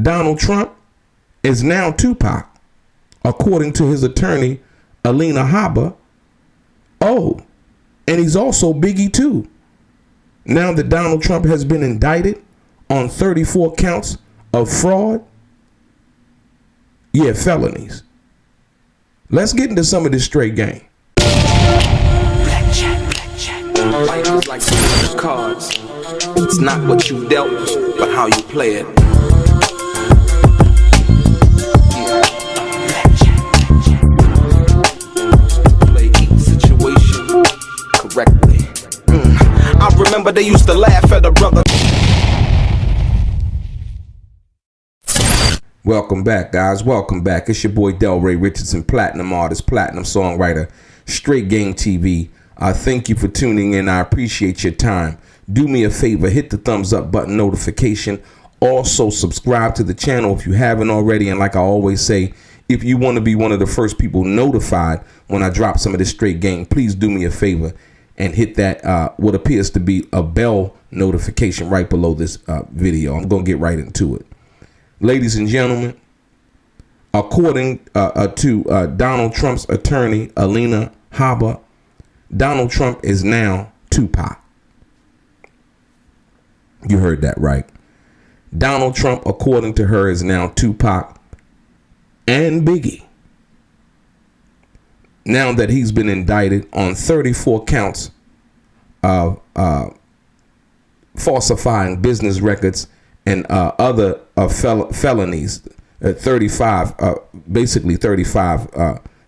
Donald Trump is now 2Pac, according to his attorney, Alina Habba. Oh, and he's also Biggie too. Now that Donald Trump has been indicted on 34 counts of fraud, felonies. Let's get into some of this straight game. Life is like cards. It's not what you dealt, but how you play it. Play each situation correctly. I remember they used to laugh at a brother. Welcome back, guys. Welcome back. It's your boy DELRAY, Richardson, platinum artist, platinum songwriter, Straight Game TV. Thank you for tuning in. I appreciate your time. Do me a favor, hit the thumbs up button notification. Also, subscribe to the channel if you haven't already. And like I always say, if you want to be one of the first people notified when I drop some of this straight game, please do me a favor and hit that what appears to be a bell notification right below this video. I'm going to get right into it. Ladies and gentlemen, according to Donald Trump's attorney, Alina Habba, Donald Trump is now 2Pac. You heard that right. Donald Trump, according to her, is now 2Pac and Biggie. Now that he's been indicted on 34 counts of falsifying business records and other felonies, 35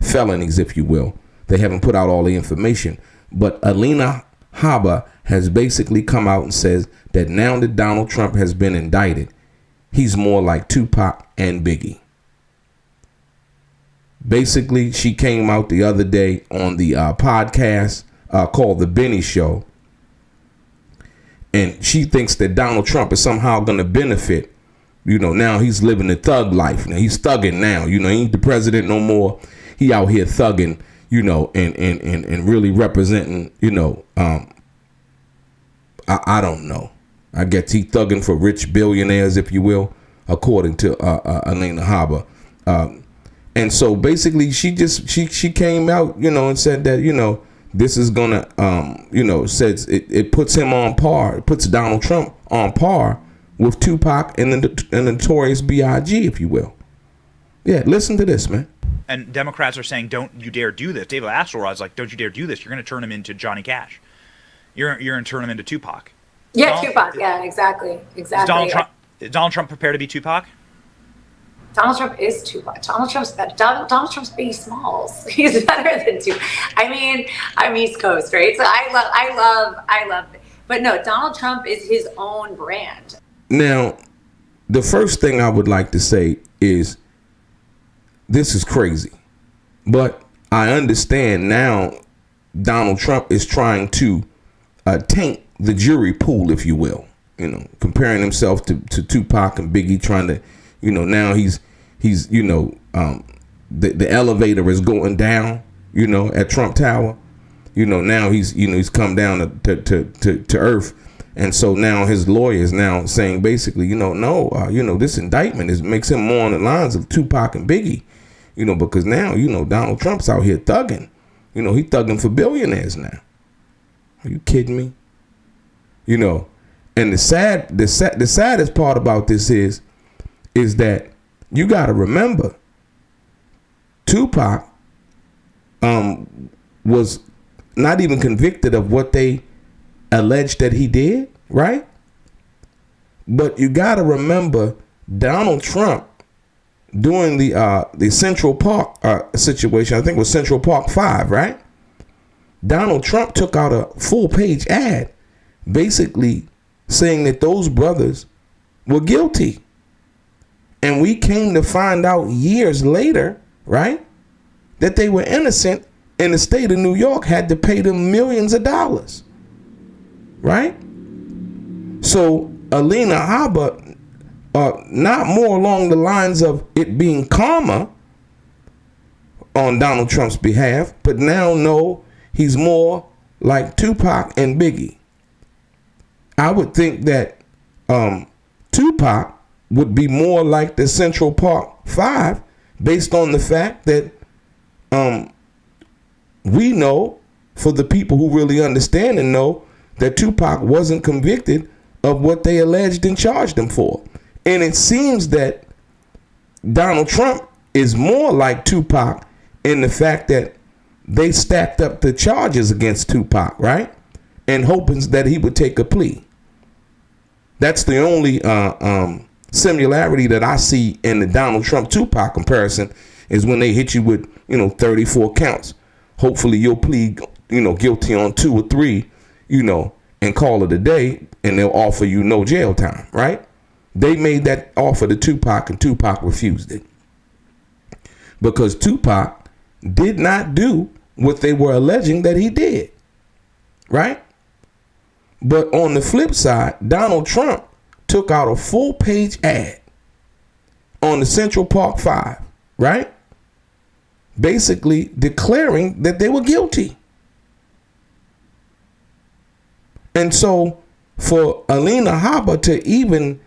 felonies, if you will. They haven't put out all the information, but Alina Habba has basically come out and says that now that Donald Trump has been indicted, he's more like 2Pac and Biggie. Basically, she came out the other day on the podcast called The Benny Show, and she thinks that Donald Trump is somehow going to benefit. You know, now he's living the thug life. Now he's thugging now. You know, he ain't the president no more. He out here thugging, you know, and really representing, you know, I don't know. I guess he thugging for rich billionaires, if you will, according to Alina Habba. And so basically she came out, you know, and said that, you know, this is gonna, you know, says it puts him on par. It puts Donald Trump on par with 2Pac and the Notorious B.I.G., if you will. Yeah, listen to this, man. And Democrats are saying, don't you dare do this. David Axelrod's like, don't you dare do this. You're going to turn him into Johnny Cash. You're going to turn him into 2Pac. Yeah, 2Pac. Yeah, exactly. Is Donald Trump prepared to be 2Pac? Donald Trump is 2Pac. Donald Trump's Biggie Smalls. He's better than 2Pac. I mean, I'm East Coast, right? So I love. But no, Donald Trump is his own brand. Now, the first thing I would like to say is, this is crazy, but I understand now Donald Trump is trying to taint the jury pool, if you will, you know, comparing himself to 2Pac and Biggie, trying to, you know, now he's you know, the elevator is going down, you know, at Trump Tower, you know, now he's come down to earth. And so now his lawyer is now saying basically, you know, this indictment makes him more on the lines of 2Pac and Biggie. You know, because now, you know, Donald Trump's out here thugging. You know, he thugging for billionaires now. Are you kidding me? You know, and the saddest part about this is that you got to remember 2Pac was not even convicted of what they alleged that he did, right? But you got to remember Donald Trump, during the Central Park situation, I think it was Central Park 5, right? Donald Trump took out a full-page ad basically saying that those brothers were guilty. And we came to find out years later, right, that they were innocent, and the state of New York had to pay them millions of dollars, right? So Alina Habba, not more along the lines of it being karma on Donald Trump's behalf, but now no, he's more like 2Pac and Biggie. I would think that 2Pac would be more like the Central Park Five, based on the fact that we know, for the people who really understand and know, that Tupac wasn't convicted of what they alleged and charged him for. And it seems that Donald Trump is more like Tupac in the fact that they stacked up the charges against Tupac, right? And hoping that he would take a plea. That's the only similarity that I see in the Donald Trump Tupac comparison, is when they hit you with, 34 counts. Hopefully you'll plead, guilty on 2 or 3, and call it a day, and they'll offer you no jail time, right? They made that offer to Tupac, and Tupac refused it. Because Tupac did not do what they were alleging that he did, right? But on the flip side, Donald Trump took out a full-page ad on the Central Park Five, right? Basically declaring that they were guilty. And so for Alina Habba to even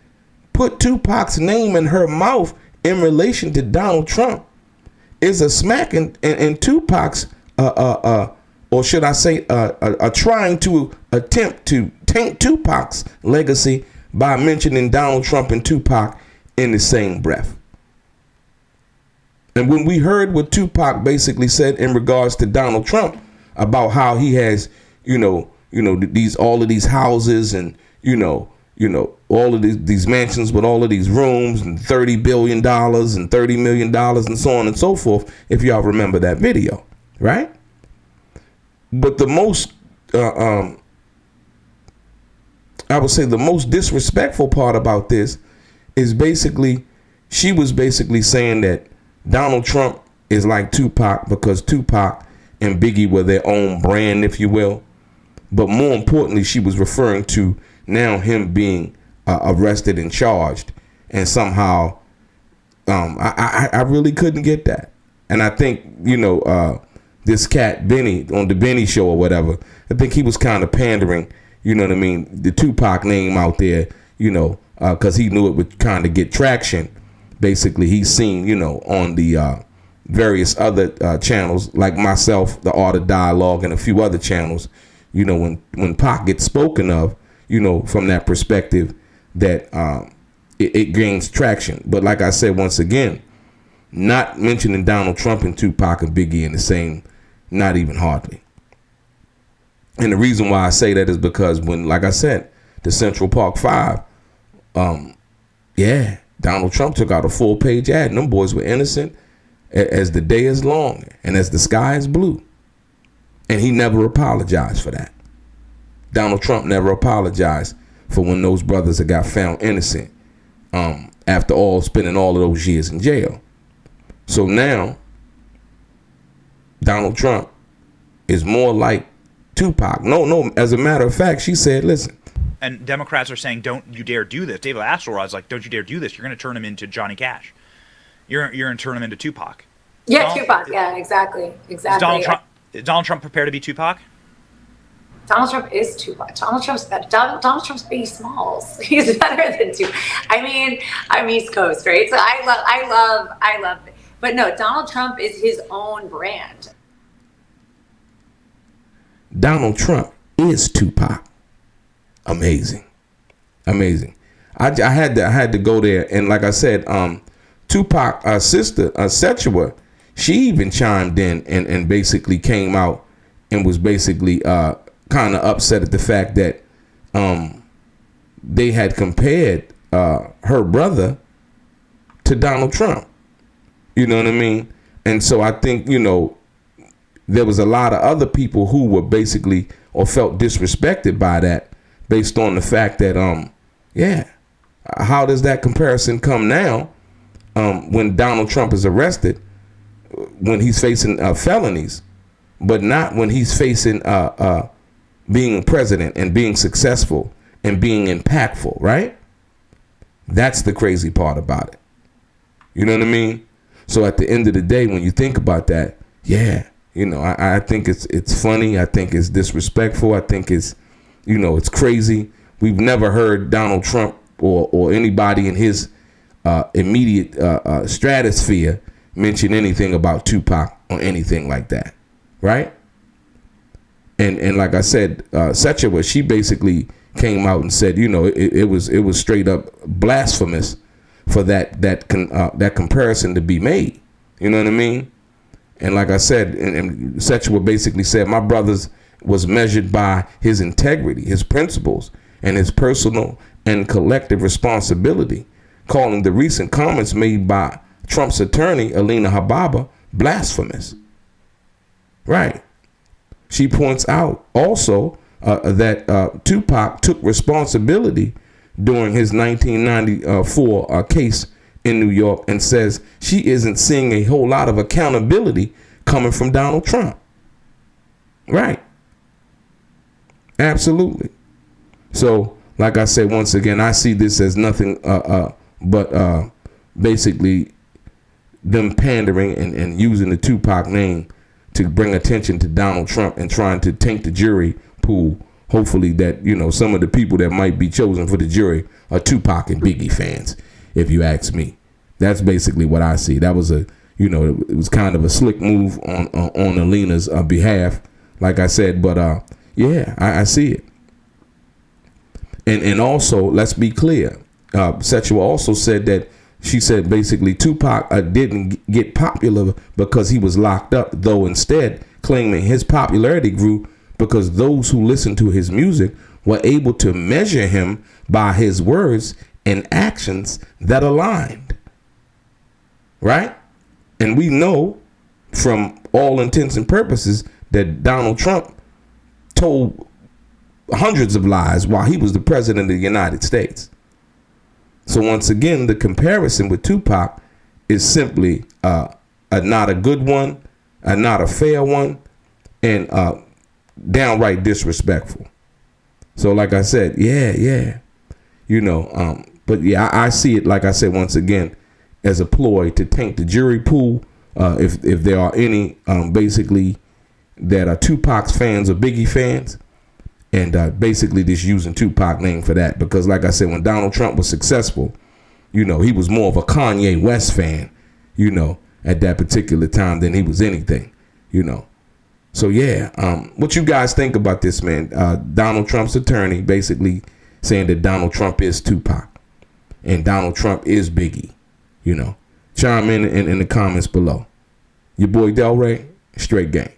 put Tupac's name in her mouth in relation to Donald Trump is a smack in Tupac's, or should I say, trying to attempt to taint Tupac's legacy by mentioning Donald Trump and Tupac in the same breath. And when we heard what Tupac basically said in regards to Donald Trump about how he has, all of these houses and, all of these mansions with all of these rooms and $30 billion and $30 million and so on and so forth, if y'all remember that video, right? But the most, I would say the most disrespectful part about this is basically, she was basically saying that Donald Trump is like Tupac because Tupac and Biggie were their own brand, if you will. But more importantly, she was referring to now him being arrested and charged. And somehow, I really couldn't get that. And I think, this cat, Benny, on the Benny show or whatever, I think he was kind of pandering, the Tupac name out there, because he knew it would kind of get traction. Basically, he's seen, on the various other channels, like myself, The Art of Dialogue, and a few other channels, when Pac gets spoken of, from that perspective, that it gains traction. But like I said, once again, not mentioning Donald Trump and Tupac and Biggie in the same, not even hardly. And the reason why I say that is because when, like I said, the Central Park Five, Donald Trump took out a full-page ad, and them boys were innocent as the day is long and as the sky is blue. And he never apologized for that. Donald Trump never apologized for when those brothers got found innocent after spending all of those years in jail. So now, Donald Trump is more like Tupac. No, as a matter of fact, she said, listen. And Democrats are saying, don't you dare do this. David Axelrod's like, don't you dare do this. You're going to turn him into Johnny Cash. You're going to turn him into Tupac. Yeah, Tupac. Yeah, exactly. Is Donald Trump prepared to be Tupac? Donald Trump is Tupac. Donald Trump's Biggie Smalls. He's better than Tupac. I mean, I'm East Coast, right? So I love. But no, Donald Trump is his own brand. Donald Trump is Tupac. Amazing. I had to go there, and like I said, Tupac's sister, Sechua, she even chimed in and basically came out and was basically kind of upset at the fact that they had compared her brother to Donald Trump. You know what I mean? And so I think, there was a lot of other people who were basically or felt disrespected by that, based on the fact that, how does that comparison come now when Donald Trump is arrested, when he's facing felonies, but not when he's facing being president and being successful and being impactful, right? That's the crazy part about it. You know what I mean? So at the end of the day, when you think about that, I think it's funny. I think it's disrespectful. I think it's, it's crazy. We've never heard Donald Trump or anybody in his immediate stratosphere mention anything about Tupac or anything like that, right? And like I said, Sechewa, she basically came out and said, you know, it was straight up blasphemous for that comparison to be made. You know what I mean? And like I said, and Sechewa basically said, my brother's was measured by his integrity, his principles, and his personal and collective responsibility, calling the recent comments made by Trump's attorney, Alina Habba, blasphemous. Right. She points out also that Tupac took responsibility during his 1994 case in New York, and says she isn't seeing a whole lot of accountability coming from Donald Trump. Right. Absolutely. So, like I said, once again, I see this as nothing but basically them pandering and using the Tupac name to bring attention to Donald Trump and trying to taint the jury pool. Hopefully that, you know, some of the people that might be chosen for the jury are Tupac and Biggie fans, if you ask me. That's basically what I see. That was it was kind of a slick move on Alina's behalf, like I said. But yeah, I see it. And also, let's be clear. Sechewa also said that she said basically Tupac didn't get popular because he was locked up, though instead claiming his popularity grew because those who listened to his music were able to measure him by his words and actions that aligned. Right? And we know from all intents and purposes that Donald Trump told hundreds of lies while he was the president of the United States. So once again, the comparison with Tupac is simply not a good one, not a fair one, and downright disrespectful. So like I said, yeah, you know, but yeah, I see it, like I said, once again, as a ploy to taint the jury pool. If there are any basically that are Tupac's fans or Biggie fans, and basically just using Tupac name for that, because like I said, when Donald Trump was successful, you know, he was more of a Kanye West fan, you know, at that particular time than he was anything, you know. So yeah, what you guys think about this, man? Donald Trump's attorney basically saying that Donald Trump is Tupac and Donald Trump is Biggie, you know. Chime in the comments below. Your boy DELRAY, straight game.